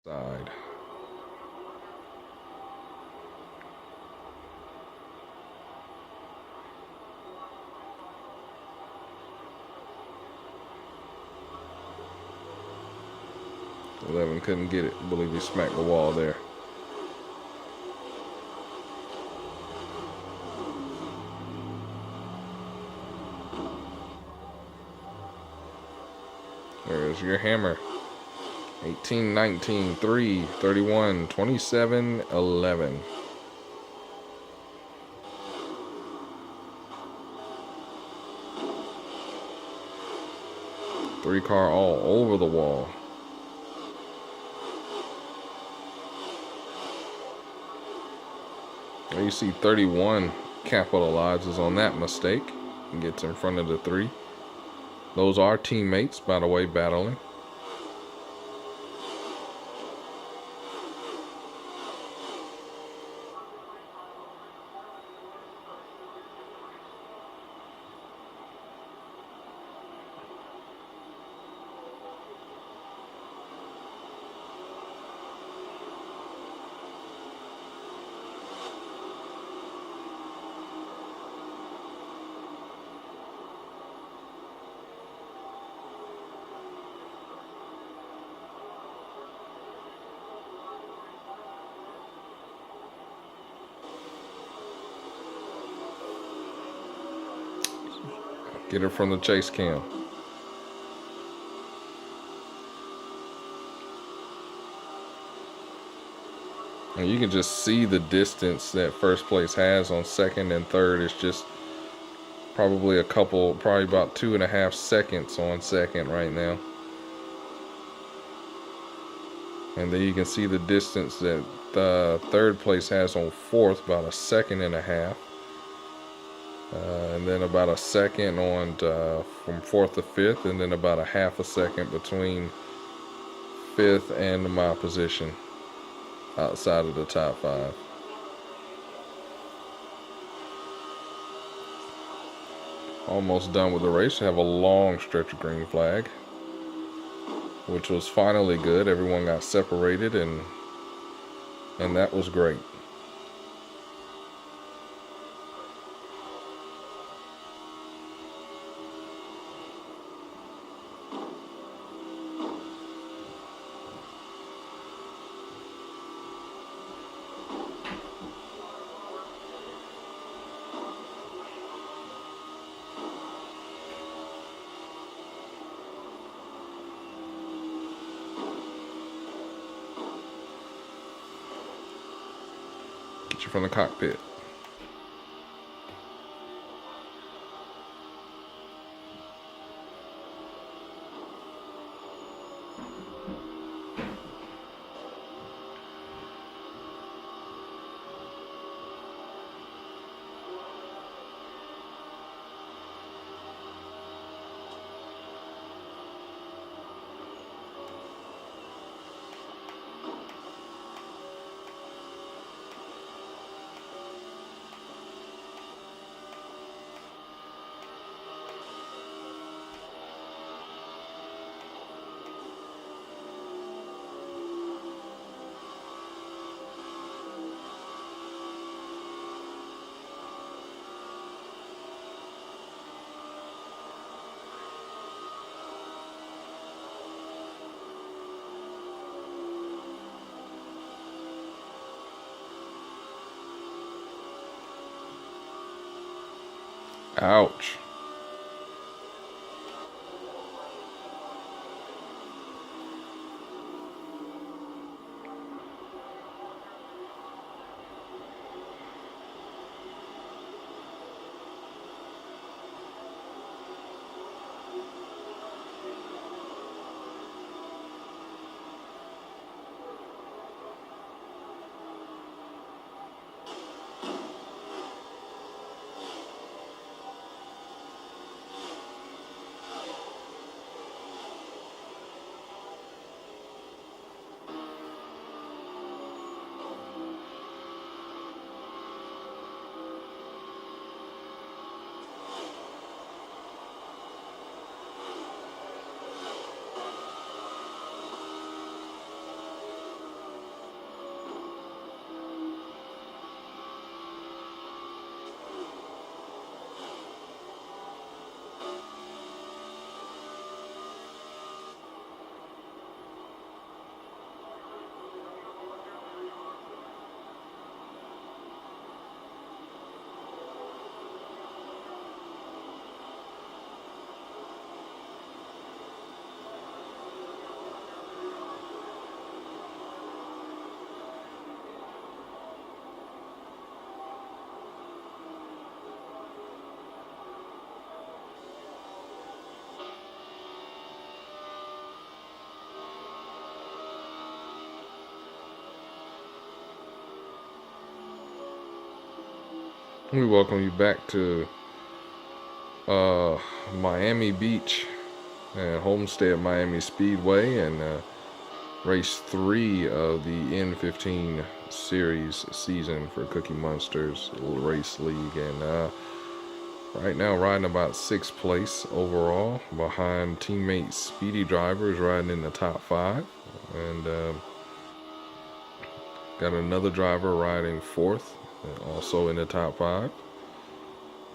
Side. Eleven couldn't get it. I believe he smacked the wall there. There's your hammer. 18, 19, 3, 31, 27, 11. Three car all over the wall. There you see 31 capitalizes on that mistake and gets in front of the three. Those are teammates, by the way, battling. Get it from the chase cam. And you can just see the distance that first place has on second and third. It's just probably probably about 2.5 seconds on second right now. And then you can see the distance that the third place has on fourth, about 1.5 seconds. And then about 1 second on from fourth to fifth, and then about 1/2 second between fifth and my position outside of the top 5. Almost done with the race. We have a long stretch of green flag, which was finally good. Everyone got separated, and that was great. Get you from the cockpit. Ouch. We welcome you back to Miami Beach at Homestead Miami Speedway and race 3 of the N15 series season for Cookie Monsters Race League. And right now riding about 6th place overall behind teammate Speedy Drivers riding in the top 5. And got another driver riding 4th, also in the top 5.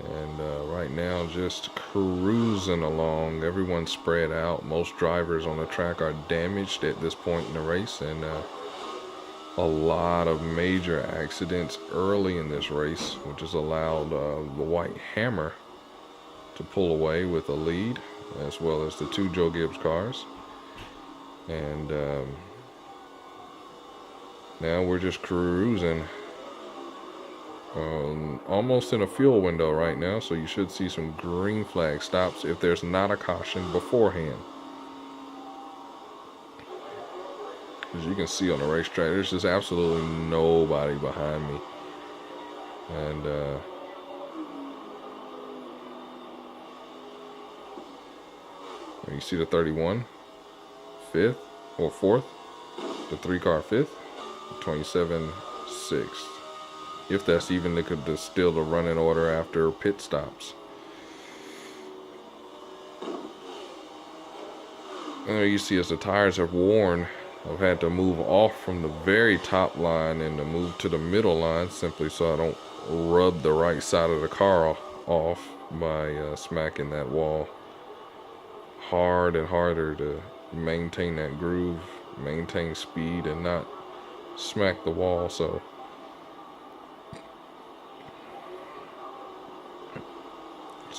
And right now just cruising along. Everyone's spread out. Most drivers on the track are damaged at this point in the race, and a lot of major accidents early in this race, which has allowed the White Hammer to pull away with a lead, as well as the 2 Joe Gibbs cars. And now we're just cruising. Almost in a fuel window right now, so you should see some green flag stops if there's not a caution beforehand. As you can see on the racetrack, there's just absolutely nobody behind me. And you see the 31, 5th or 4th, the 3 car 5th, 27, 6th. If that's even still the running order after pit stops. And there you see as the tires have worn, I've had to move off from the very top line and to move to the middle line simply so I don't rub the right side of the car off by smacking that wall. Hard and harder to maintain that groove, maintain speed, and not smack the wall. So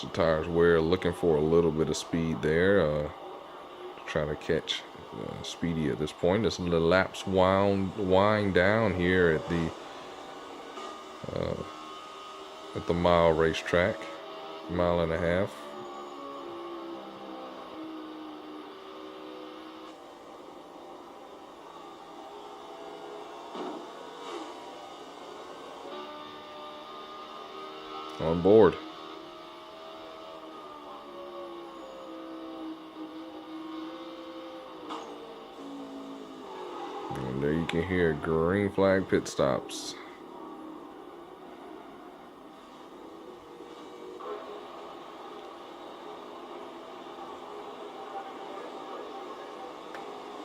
the tires wear, looking for a little bit of speed there, trying to catch Speedy at this point. As the laps wind down here at the mile racetrack, mile and a half. On board. And there you can hear green flag pit stops.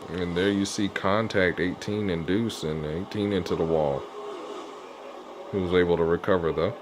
And there you see contact 18 and Deuce, and 18 into the wall. He was able to recover though.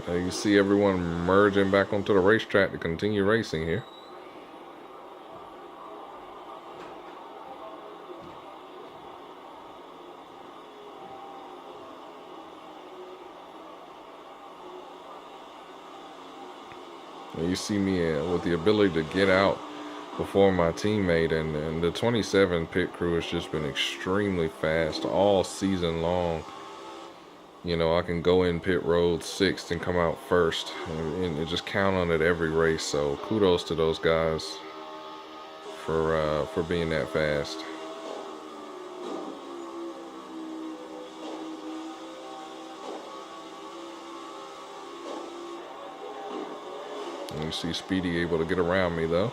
You see everyone merging back onto the racetrack to continue racing here. And you see me with the ability to get out before my teammate, and the 27 pit crew has just been extremely fast all season long. You know, I can go in pit road 6th and come out 1st, and just count on it every race. So kudos to those guys for being that fast. And you see Speedy able to get around me though.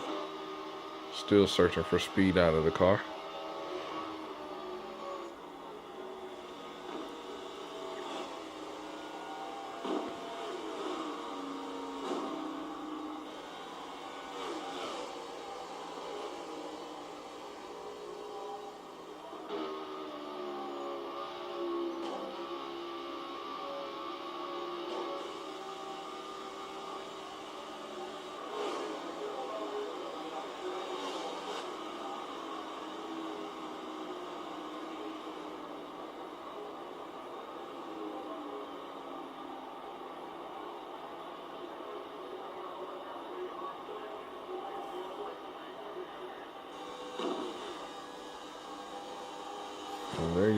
Still searching for speed out of the car.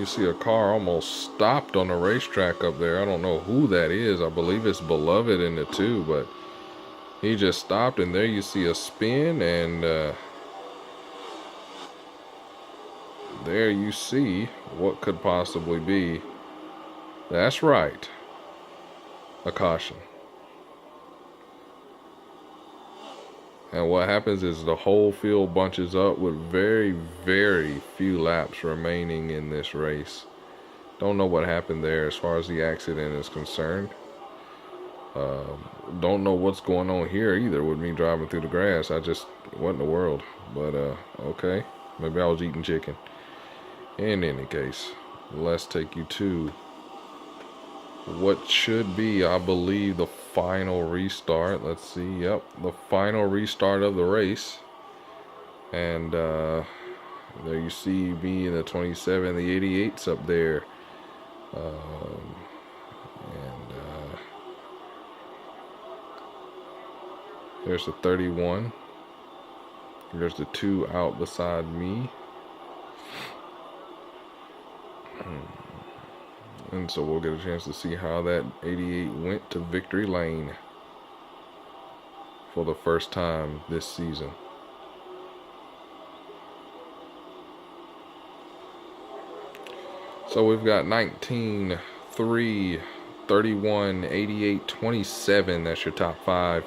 You see a car almost stopped on the racetrack up there. I don't know who that is. I believe it's Beloved in the two, but he just stopped, and there you see a spin, and there you see what could possibly be. That's right, a caution. And what happens is the whole field bunches up with very, very few laps remaining in this race. Don't know what happened there as far as the accident is concerned. Don't know what's going on here either with me driving through the grass. What in the world? But, okay. Maybe I was eating chicken. In any case, let's take you to what should be, I believe, the final restart. Let's see. Yep, the final restart of the race. And there you see me in the 27, the 88's up there. There's the 31. There's the 2 out beside me. And so we'll get a chance to see how that 88 went to victory lane for the first time this season. So we've got 19, 3, 31, 88, 27. That's your top 5.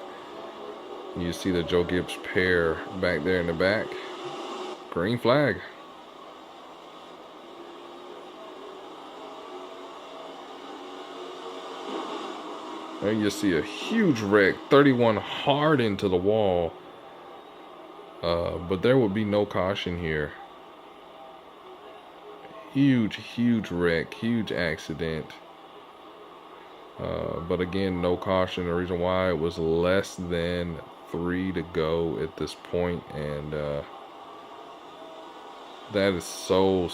You see the Joe Gibbs pair back there in the back. Green flag. There you see a huge wreck, 31 hard into the wall. But there would be no caution here. Huge wreck, huge accident. But again, no caution. The reason why, it was less than 3 to go at this point, and that is so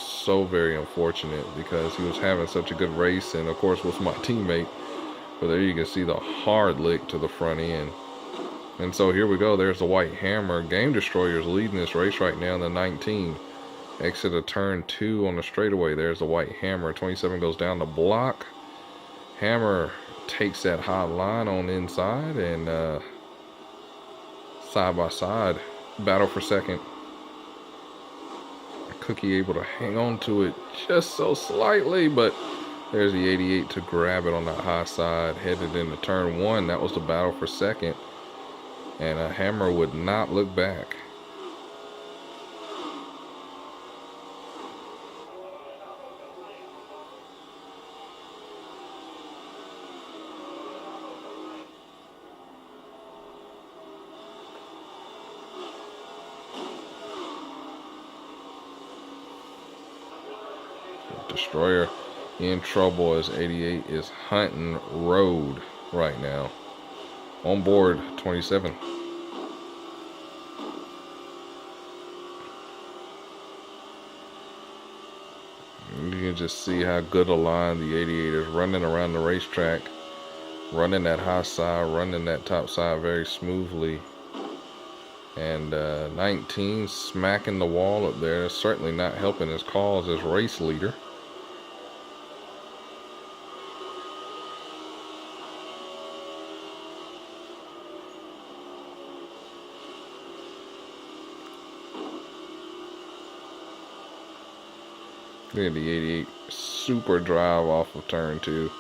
very unfortunate, because he was having such a good race, and of course was my teammate. But there you can see the hard lick to the front end. And so here we go. There's the white hammer. Game Destroyer's leading this race right now in the 19. Exit of turn 2 on the straightaway. There's the white hammer. 27 goes down the block. Hammer takes that hot line on the inside, and side by side battle for second. Kookie able to hang on to it just so slightly, but there's the 88 to grab it on that high side, headed into turn 1. That was the battle for second, and a hammer would not look back. Destroyer in trouble as 88 is hunting road right now. On board 27. You can just see how good a line the 88 is running around the racetrack, running that high side, running that top side very smoothly. And 19 smacking the wall up there. Certainly not helping his cause as race leader. Look at the 88 super drive off of turn 2.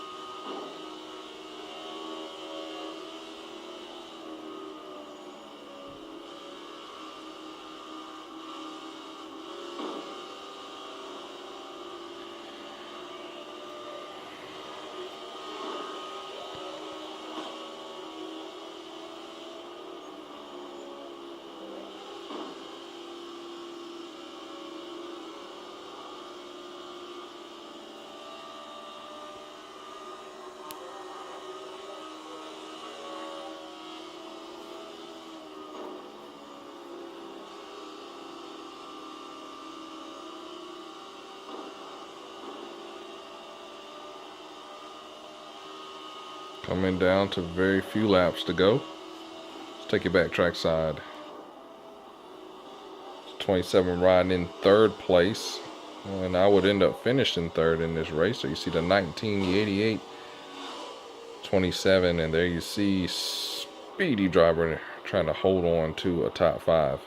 Coming down to very few laps to go. Let's take you back trackside. 27 riding in third place. And I would end up finishing third in this race. So you see the 19, the 88, 27, and there you see Speedy Driver trying to hold on to a top 5.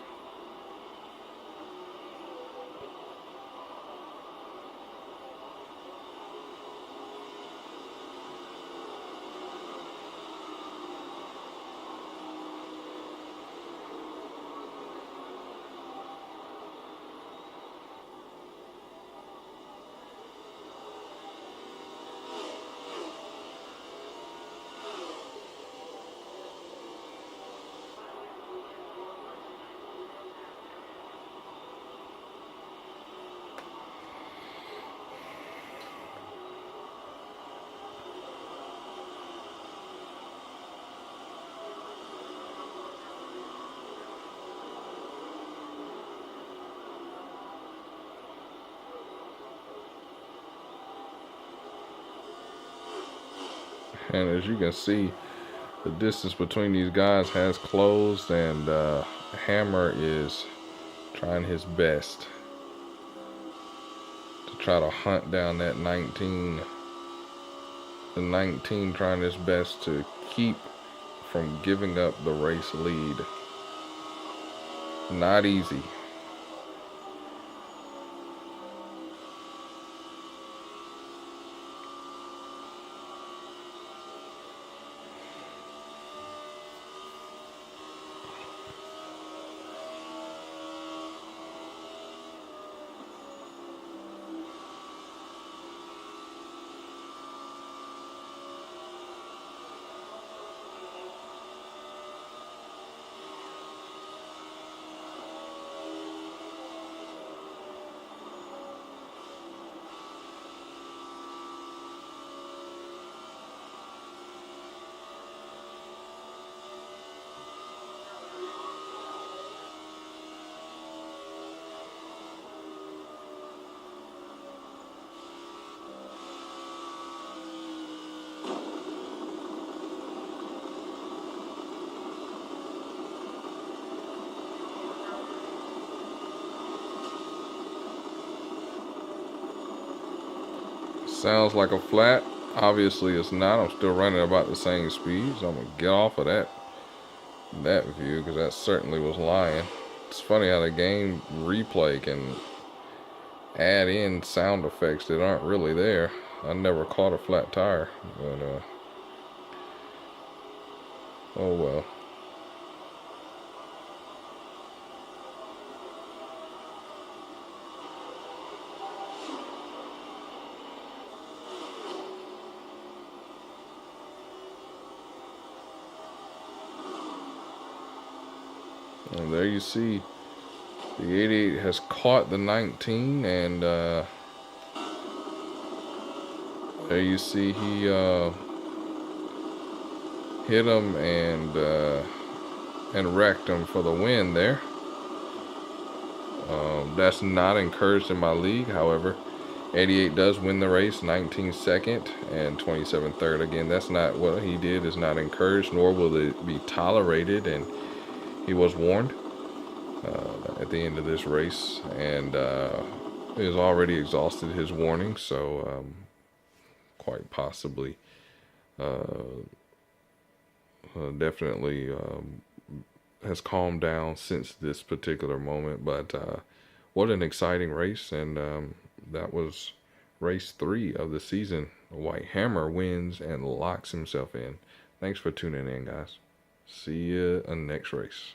And as you can see, the distance between these guys has closed, and Hammer is trying his best to try to hunt down that 19. The 19 trying his best to keep from giving up the race lead. Not easy. Sounds like a flat. Obviously it's not. I'm still running about the same speed, so I'm gonna get off of that view, because that certainly was lying. It's funny how the game replay can add in sound effects that aren't really there. I never caught a flat tire, but oh well. And there you see the 88 has caught the 19, and there you see he hit him and wrecked him for the win there. That's not encouraged in my league. However, 88 does win the race, 19 second and 27 third. Again, that's not what he did, is not encouraged, nor will it be tolerated, and he was warned at the end of this race, and he has already exhausted his warning, so quite possibly definitely has calmed down since this particular moment. But what an exciting race, and that was race 3 of the season. White Hammer wins and locks himself in. Thanks for tuning in, guys. See you in the next race.